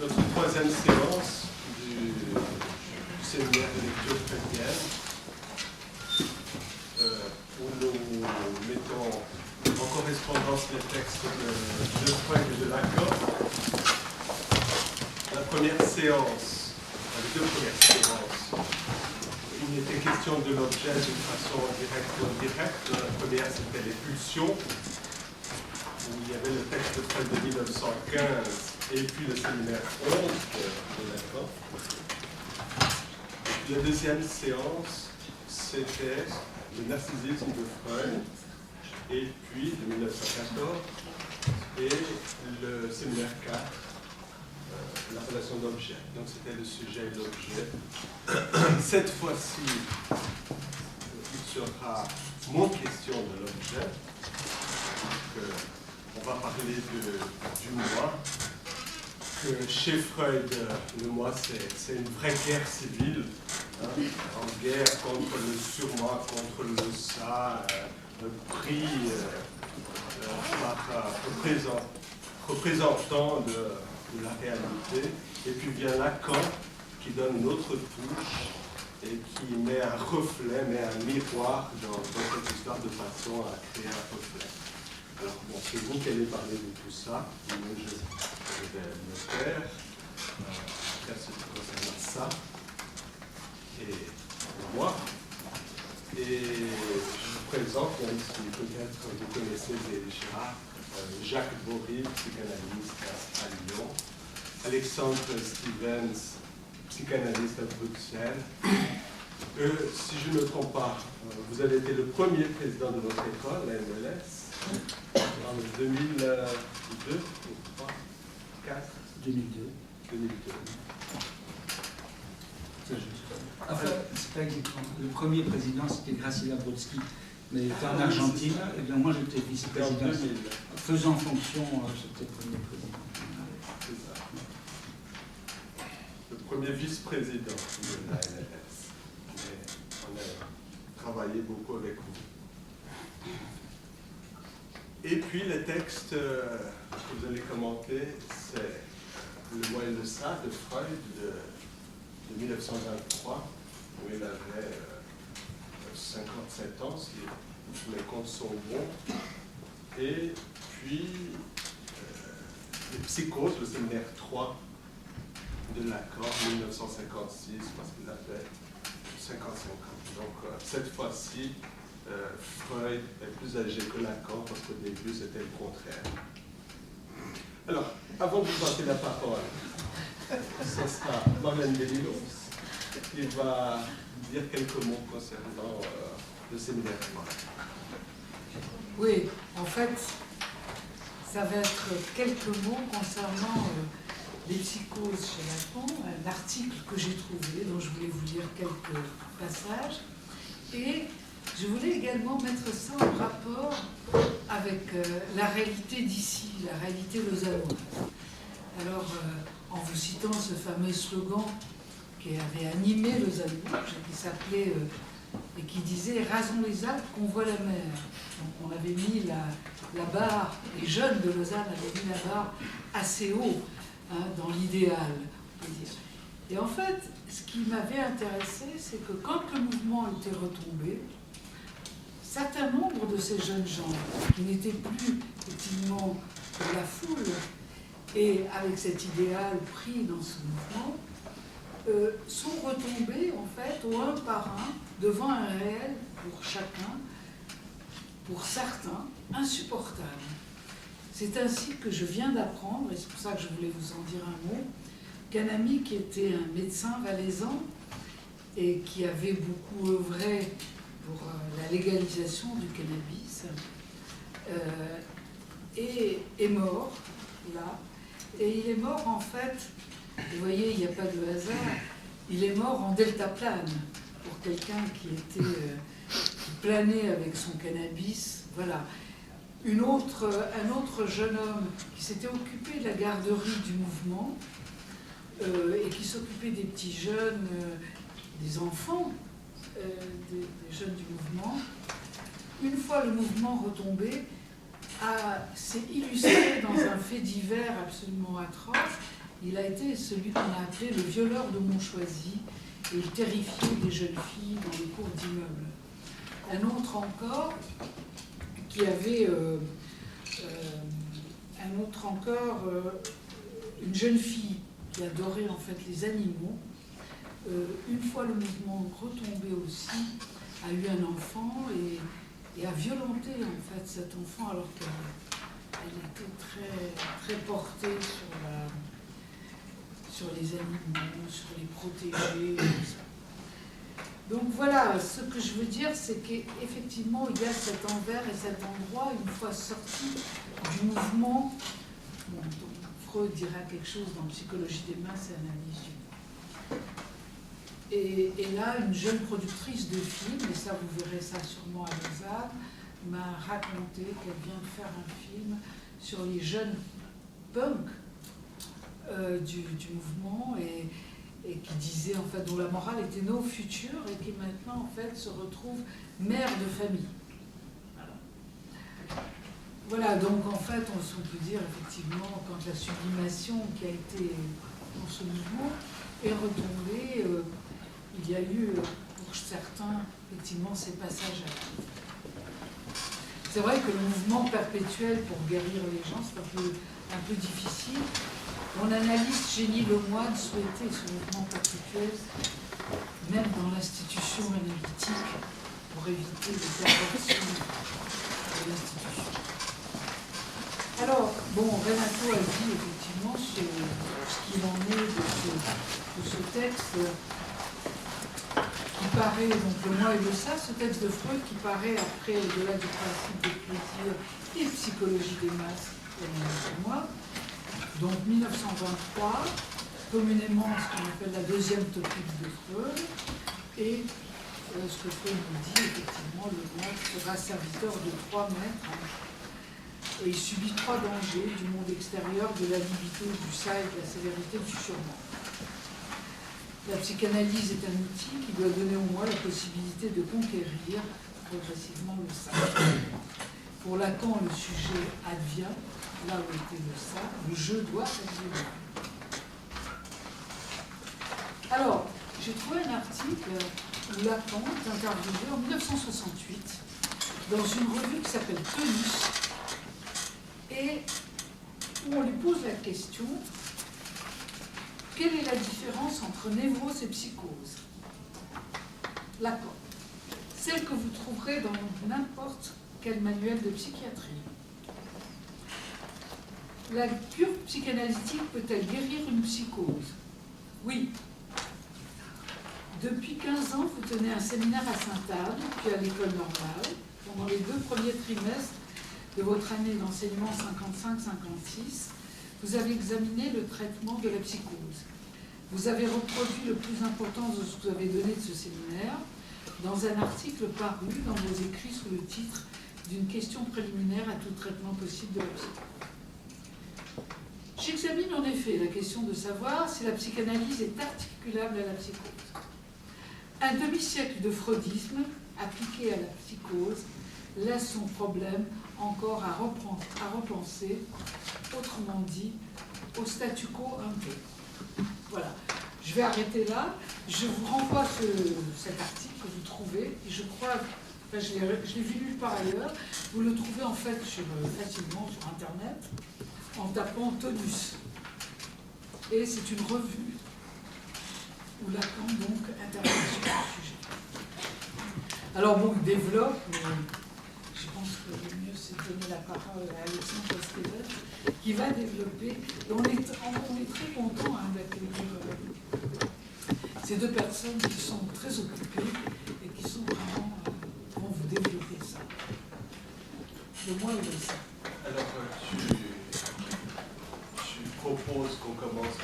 notre troisième séance du séminaire de lecture chrétienne, où nous mettons en correspondance les textes de Freud et de Lacan. La première séance, les deux premières séances, il était question de l'objet d'une façon directe ou indirecte. La première, c'était les pulsions, où il y avait le texte de Freud de 1915 et puis le séminaire 11 de Lacan. La deuxième séance, c'était le narcissisme de Freud, et puis de 1914, et le séminaire 4, la relation d'objet. Donc c'était le sujet et l'objet. Cette fois-ci, il sera moins question de l'objet. On va parler du moi. Que chez Freud, le moi, c'est une vraie guerre civile, en guerre contre le surmoi, contre le ça, pris par représentant de la réalité. Et puis vient Lacan qui donne une autre touche et qui met un reflet, met un miroir dans cette histoire de façon à créer un reflet. Alors, bon, c'est vous qui allez parler de tout ça. Moi, je vais le faire. Après, ce qui concerne ça. Et moi. Et je vous présente, même si peut-être vous connaissez déjà, Jacques Bory, psychanalyste à Lyon. Alexandre Stevens, psychanalyste à Bruxelles. Si je ne me trompe pas, vous avez été le premier président de notre école, la MLS. En 2002, 2003, 4 2002. Enfin, c'est pas exactement. Le premier président, c'était Graciela Brodsky, mais il était en Argentine, et bien moi j'étais vice-président. Faisant fonction, j'étais le premier président. C'est ça. Le premier vice-président de la MLS. On a travaillé beaucoup avec vous. Et puis les textes que vous allez commenter, c'est Le moi et le ça de Freud de 1923, où il avait 57 ans, si tous mes comptes sont bons. Et puis les psychoses, le séminaire 3 de Lacan, 1956, parce qu'il avait 55 ans. Donc cette fois-ci, Freud est plus âgé que Lacan, parce qu'au début, c'était le contraire. Alors, avant de vous passer la parole, ce sera Marlène Bellilos qui va dire quelques mots concernant le séminaire. Oui, en fait, ça va être quelques mots concernant les psychoses chez Lacan, un article que j'ai trouvé, dont je voulais vous lire quelques passages, et je voulais également mettre ça en rapport avec la réalité d'ici, la réalité lausannoise. Alors, en vous citant ce fameux slogan qui avait animé Lausanne, qui s'appelait et qui disait « Rasons les Alpes qu'on voit la mer ». Donc on avait mis la barre, les jeunes de Lausanne avaient mis la barre assez haut, dans l'idéal, on peut dire. Et en fait, ce qui m'avait intéressé, c'est que quand le mouvement était retombé, certain nombre de ces jeunes gens qui n'étaient plus effectivement de la foule et avec cet idéal pris dans ce mouvement sont retombés en fait au un par un devant un réel pour chacun, pour certains, insupportable. C'est ainsi que je viens d'apprendre, et c'est pour ça que je voulais vous en dire un mot, qu'un ami qui était un médecin valaisan et qui avait beaucoup œuvré pour la légalisation du cannabis, est mort, là. Et il est mort, en fait, vous voyez, il n'y a pas de hasard, il est mort en deltaplane, pour quelqu'un qui planait avec son cannabis, voilà. Un autre jeune homme qui s'était occupé de la garderie du mouvement, et qui s'occupait des petits jeunes, des enfants, des jeunes du mouvement. Une fois le mouvement retombé, s'est illustré dans un fait divers absolument atroce. Il a été celui qu'on a appelé le violeur de Montchoisy et il terrifiait des jeunes filles dans les cours d'immeubles. Un autre encore qui avait une jeune fille qui adorait en fait les animaux. Une fois le mouvement retombé aussi, a eu un enfant et a violenté en fait cet enfant alors qu'elle était très, très portée sur les animaux, sur les protéger, tout ça. Donc voilà, ce que je veux dire, c'est qu'effectivement, il y a cet envers et cet endroit, une fois sorti du mouvement, bon, Freud dira quelque chose dans Psychologie des masses et Analyse du monde. Et là, une jeune productrice de films, et ça vous verrez ça sûrement à Lausanne, m'a raconté qu'elle vient de faire un film sur les jeunes punks du mouvement et qui disait en fait dont la morale était nos futurs et qui maintenant en fait se retrouve mère de famille. Voilà, donc en fait on peut dire effectivement quand la sublimation qui a été dans ce mouvement est retombée, il y a eu pour certains effectivement ces passages à l'acte. C'est vrai que le mouvement perpétuel pour guérir les gens c'est un peu difficile. Mon analyste Jenny Lemoine souhaitait ce mouvement perpétuel, même dans l'institution analytique, pour éviter les perversions de l'institution. Alors, bon, Renato a dit effectivement ce qu'il en est de ce texte qui paraît, donc le moi et le ça, ce texte de Freud qui paraît après, au-delà du principe de plaisir et psychologie des masses, pour moi. Donc 1923, communément ce qu'on appelle la deuxième topique de Freud, et ce que Freud nous dit, effectivement, le moi sera serviteur de 3 maîtres, et il subit 3 dangers du monde extérieur, de la libido, du ça et de la sévérité du surment. La psychanalyse est un outil qui doit donner au moi la possibilité de conquérir progressivement le ça. Pour Lacan, le sujet advient. Là où était le ça, le jeu doit advenir. Alors, j'ai trouvé un article où Lacan est interviewé en 1968 dans une revue qui s'appelle Tonus et où on lui pose la question quelle est la différence entre névrose et psychose? Lacan, celle que vous trouverez dans n'importe quel manuel de psychiatrie. La cure psychanalytique peut-elle guérir une psychose? Oui. Depuis 15 ans, vous tenez un séminaire à Sainte-Anne, puis à l'école normale. Pendant les 2 premiers trimestres de votre année d'enseignement 55-56, vous avez examiné le traitement de la psychose. Vous avez reproduit le plus important de ce que vous avez donné de ce séminaire dans un article paru dans vos écrits sous le titre d'une question préliminaire à tout traitement possible de la psychose. J'examine en effet la question de savoir si la psychanalyse est articulable à la psychose. Un demi-siècle de freudisme appliqué à la psychose laisse son problème encore à repenser, autrement dit, au statu quo un peu. Voilà, je vais arrêter là. Je vous renvoie cet article que vous trouvez, et je crois, enfin, je l'ai vu nulle part ailleurs, vous le trouvez en fait facilement sur Internet, en tapant Tonus. Et c'est une revue où Lacan donc intervient sur le sujet. Alors bon, il développe, mais je pense que le mieux c'est de donner la parole à Alexandre Pasquet, qui va développer. Et on est très content d'accueillir ces 2 personnes qui sont très occupées et qui sont vraiment vont vous développer ça. Le moi et le ça. Alors, je propose qu'on commence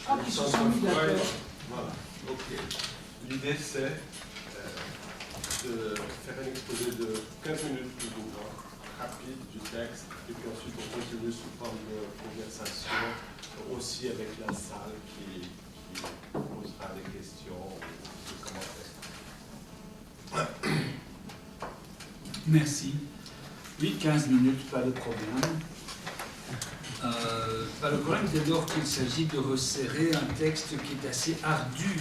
par qu'ils se sont mis d'accord. Voilà, ok. L'idée c'est de faire un exposé de 15 minutes plus ou moins, rapide du texte, et puis ensuite on continue sous forme de conversation, aussi avec la salle qui posera des questions ou des commentaires. Merci. Oui, 15 minutes, pas de problème. Pas le problème dès lors qu'il s'agit de resserrer un texte qui est assez ardu.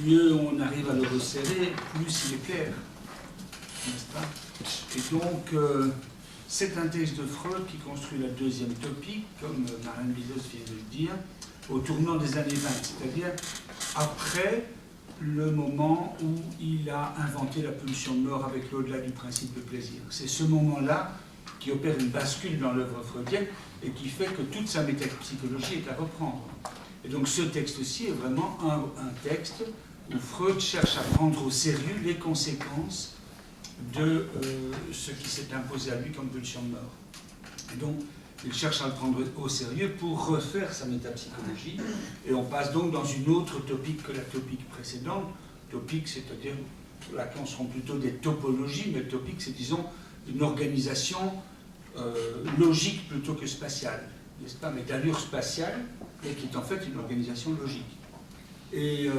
Mieux on arrive à le resserrer, plus il est clair. N'est-ce pas? Et donc, c'est un texte de Freud qui construit la deuxième topique, comme Marlène Bidos vient de le dire, au tournant des années 20, c'est-à-dire après le moment où il a inventé la pulsion de mort avec l'au-delà du principe de plaisir. C'est ce moment-là qui opère une bascule dans l'œuvre freudienne et qui fait que toute sa métapsychologie est à reprendre. Et donc ce texte-ci est vraiment un texte où Freud cherche à prendre au sérieux les conséquences de ce qui s'est imposé à lui comme pulsion de mort. Et donc il cherche à le prendre au sérieux pour refaire sa métapsychologie. Et on passe donc dans une autre topique que la topique précédente. Topique, c'est-à-dire, là, on seront plutôt des topologies, mais topique, c'est, disons, une organisation logique plutôt que spatiale, n'est-ce pas, mais d'allure spatiale, et qui est en fait une organisation logique. Et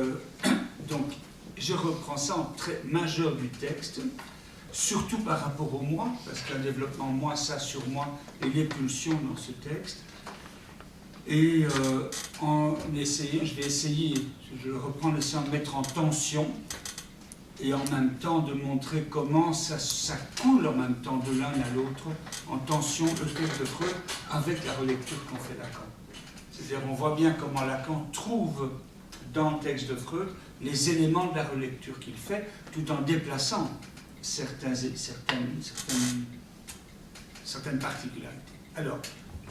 donc, je reprends ça en trait majeur du texte, surtout par rapport au moi, parce qu'un développement moi, ça sur moi, et les pulsions dans ce texte. Et en essayant, je vais essayer, je reprends l'essayant de mettre en tension, et en même temps de montrer comment ça coule en même temps de l'un à l'autre, en tension, le texte de Freud, avec la relecture qu'on fait Lacan. C'est-à-dire, on voit bien comment Lacan trouve dans le texte de Freud les éléments de la relecture qu'il fait, tout en déplaçant certaines particularités. Alors,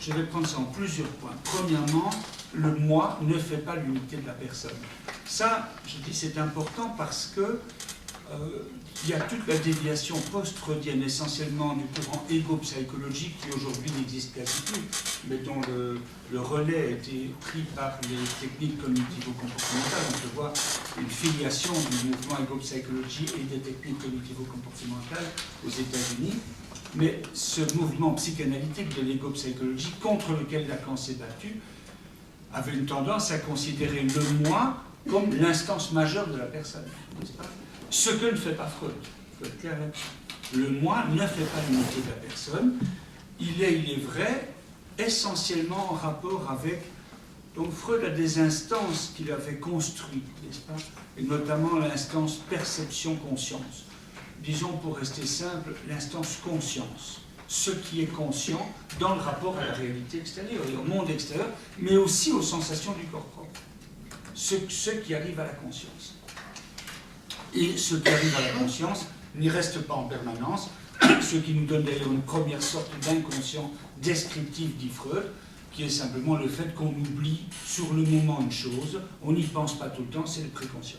je vais prendre ça en plusieurs points. Premièrement, le moi ne fait pas l'unité de la personne. Ça, je dis, c'est important parce que il y a toute la déviation post-freudienne, essentiellement du courant égo-psychologique qui aujourd'hui n'existe quasi plus, mais dont le relais a été pris par les techniques cognitivo-comportementales. On peut voir une filiation du mouvement égo-psychologie et des techniques cognitivo-comportementales aux États-Unis. Mais ce mouvement psychanalytique de l'égo-psychologie, contre lequel Lacan s'est battu, avait une tendance à considérer le moi comme l'instance majeure de la personne, n'est-ce pas? Ce que ne fait pas Freud. Le moi ne fait pas l'unité de la personne. Il est vrai, essentiellement en rapport avec... Donc Freud a des instances qu'il avait construites, n'est-ce pas? Et notamment l'instance perception-conscience. Disons, pour rester simple, l'instance conscience. Ce qui est conscient dans le rapport à la réalité extérieure et au monde extérieur, mais aussi aux sensations du corps propre. Ce qui arrive à la conscience. Et ce qui arrive à la conscience n'y reste pas en permanence, ce qui nous donne d'ailleurs une première sorte d'inconscient descriptif, dit Freud, qui est simplement le fait qu'on oublie sur le moment une chose, on n'y pense pas tout le temps, c'est le préconscient.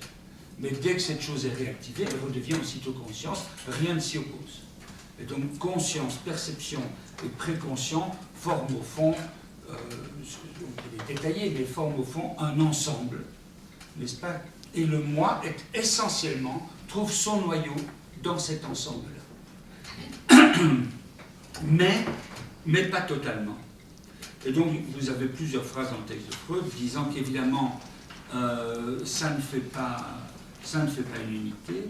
Mais dès que cette chose est réactivée, elle redevient aussitôt conscience, rien ne s'y oppose. Et donc conscience, perception et préconscient forment au fond, on peut les détailler, mais forment au fond un ensemble, n'est-ce pas? Et le moi est essentiellement, trouve son noyau dans cet ensemble-là. mais pas totalement. Et donc, vous avez plusieurs phrases dans le texte de Freud disant qu'évidemment, ça ne fait pas une unité.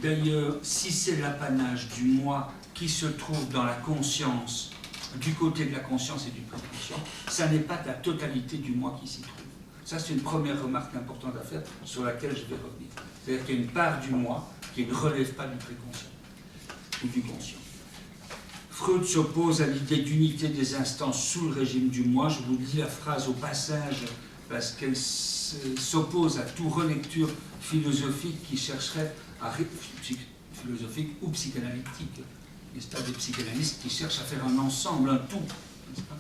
D'ailleurs, si c'est l'apanage du moi qui se trouve dans la conscience, du côté de la conscience et du préconscient, ça n'est pas la totalité du moi qui s'y trouve. Ça, c'est une première remarque importante à faire sur laquelle je vais revenir. C'est-à-dire qu'il y a une part du moi qui ne relève pas du préconscient ou du conscient. Freud s'oppose à l'idée d'unité des instances sous le régime du moi. Je vous lis la phrase au passage parce qu'elle s'oppose à toute relecture philosophique qui chercherait à... philosophique ou psychanalytique. N'est-ce pas, des psychanalystes qui cherchent à faire un ensemble, un tout, n'est-ce pas,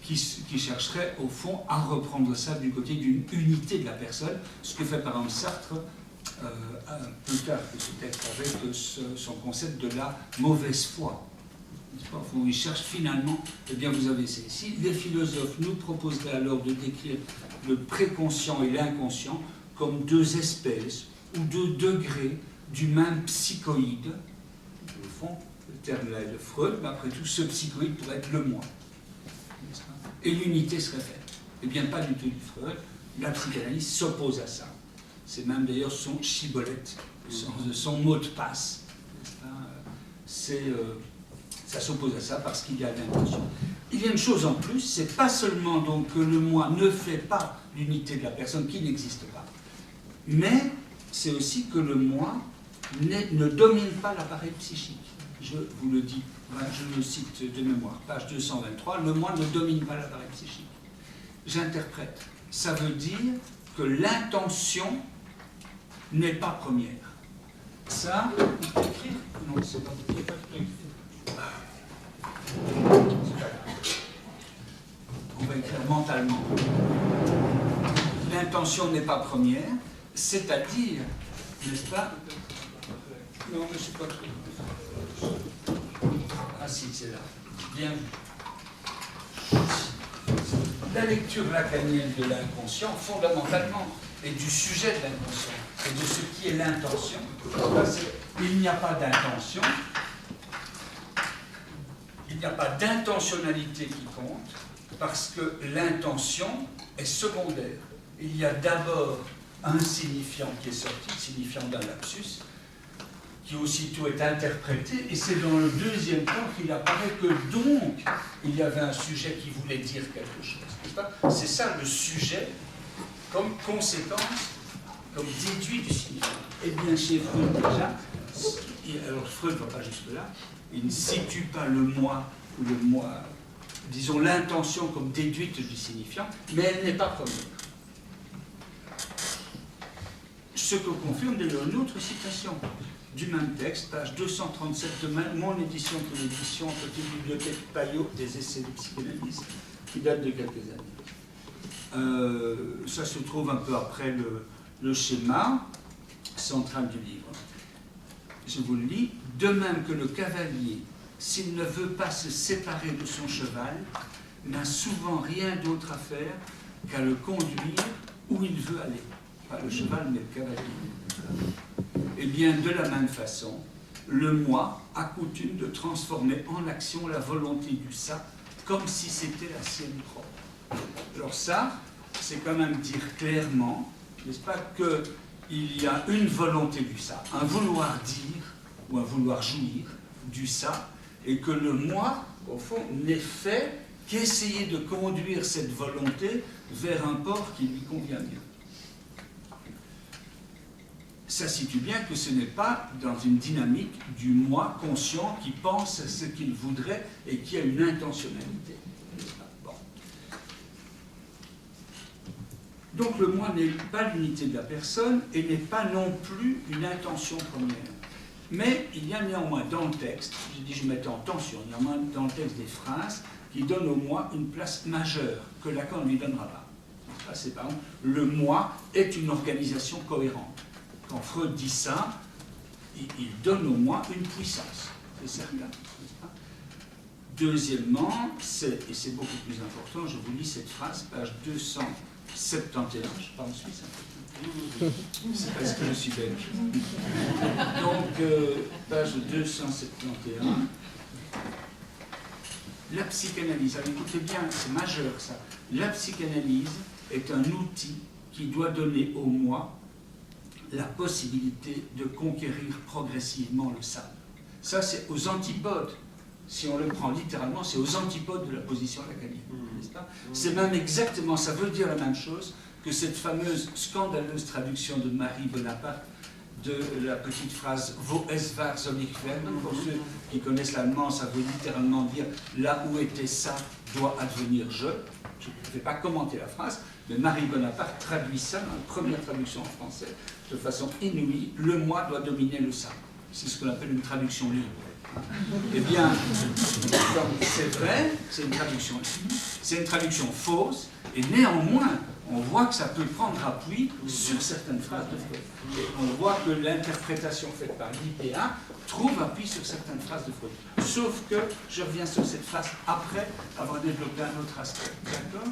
qui chercherait au fond à reprendre ça du côté d'une unité de la personne, ce que fait par exemple Sartre plus tard que ce texte avec son concept de la mauvaise foi. Où il cherche finalement, eh bien vous avez ici, les philosophes nous proposeraient alors de décrire le préconscient et l'inconscient comme deux espèces ou deux degrés du même psychoïde. Au fond, le terme là est de Freud, mais après tout, ce psychoïde pourrait être le moi. Et l'unité serait faite. Eh bien, pas du tout du Freud. La psychanalyse s'oppose à ça. C'est même d'ailleurs son shibboleth, son mot de passe. C'est Ça s'oppose à ça parce qu'il y a l'intention. Il y a une chose en plus, c'est pas seulement donc que le moi ne fait pas l'unité de la personne qui n'existe pas, mais c'est aussi que le moi ne domine pas l'appareil psychique. Je vous le dis, je le cite de mémoire, page 223, le moi ne domine pas l'appareil psychique. J'interprète. Ça veut dire que l'intention n'est pas première. Ça, il faut écrire? Non, c'est pas écrire. On va écrire mentalement. L'intention n'est pas première, c'est-à-dire, n'est-ce pas? Non, mais c'est pas trop. Ah si, c'est là. Bien vu. La lecture lacanienne de l'inconscient, fondamentalement, est du sujet de l'inconscient, c'est de ce qui est l'intention. Il n'y a pas d'intention, il n'y a pas d'intentionnalité qui compte, parce que l'intention est secondaire. Il y a d'abord un signifiant qui est sorti, signifiant d'un lapsus, qui aussitôt est interprété, et c'est dans le deuxième temps qu'il apparaît que donc il y avait un sujet qui voulait dire quelque chose. C'est ça le sujet comme conséquence, comme déduit du signifiant. Eh bien, chez Freud déjà, alors Freud ne va pas jusque-là, il ne situe pas le moi, ou le moi, disons l'intention comme déduite du signifiant, mais elle n'est pas première. Ce que confirme d'ailleurs une autre citation du même texte, page 237 de mon édition pour l'édition Petite Bibliothèque Payot des essais de psychanalyse, qui date de quelques années. Ça se trouve un peu après le schéma central du livre. Je vous le lis. De même que le cavalier, s'il ne veut pas se séparer de son cheval, n'a souvent rien d'autre à faire qu'à le conduire où il veut aller. Pas le cheval, mais le cavalier. Eh bien, de la même façon, le moi a coutume de transformer en action la volonté du ça, comme si c'était la sienne propre. Alors ça, c'est quand même dire clairement, n'est-ce pas, qu'il y a une volonté du ça, un vouloir dire ou un vouloir jouir du ça, et que le moi, au fond, n'est fait qu'essayer de conduire cette volonté vers un port qui lui convient bien. Ça situe bien que ce n'est pas dans une dynamique du moi conscient qui pense ce qu'il voudrait et qui a une intentionnalité. Bon. Donc le moi n'est pas l'unité de la personne et n'est pas non plus une intention première. Mais il y a néanmoins dans le texte, j'ai dit je mettais en tension, il y a néanmoins dans le texte des phrases qui donnent au moi une place majeure que Lacan ne lui donnera pas. C'est par exemple, le moi est une organisation cohérente. Quand Freud dit ça, il donne au moi une puissance, c'est certain. Deuxièmement, et c'est beaucoup plus important, je vous lis cette phrase, page 271, je parle suisse un peu. C'est parce que je suis belge. Donc, page 271. La psychanalyse, alors écoutez bien, c'est majeur ça. La psychanalyse est un outil qui doit donner au moi la possibilité de conquérir progressivement le ça. Ça, c'est aux antipodes. Si on le prend littéralement, c'est aux antipodes de la position lacanienne, n'est-ce pas? C'est même exactement, ça veut dire la même chose que cette fameuse scandaleuse traduction de Marie Bonaparte de la petite phrase « Wo es war, soll ich werden ». Pour ceux qui connaissent l'allemand, ça veut littéralement dire « là où était ça doit advenir je ». Je ne vais pas commenter la phrase, mais Marie Bonaparte traduit ça dans la première traduction en français de façon inouïe. Le moi doit dominer le ça. C'est ce qu'on appelle une traduction libre. Eh bien, c'est vrai, c'est une traduction libre, c'est une traduction fausse, et néanmoins, on voit que ça peut prendre appui sur certaines phrases de Freud. Et on voit que l'interprétation faite par l'IPA trouve appui sur certaines phrases de Freud. Sauf que je reviens sur cette phrase après avoir développé un autre aspect. D'accord ?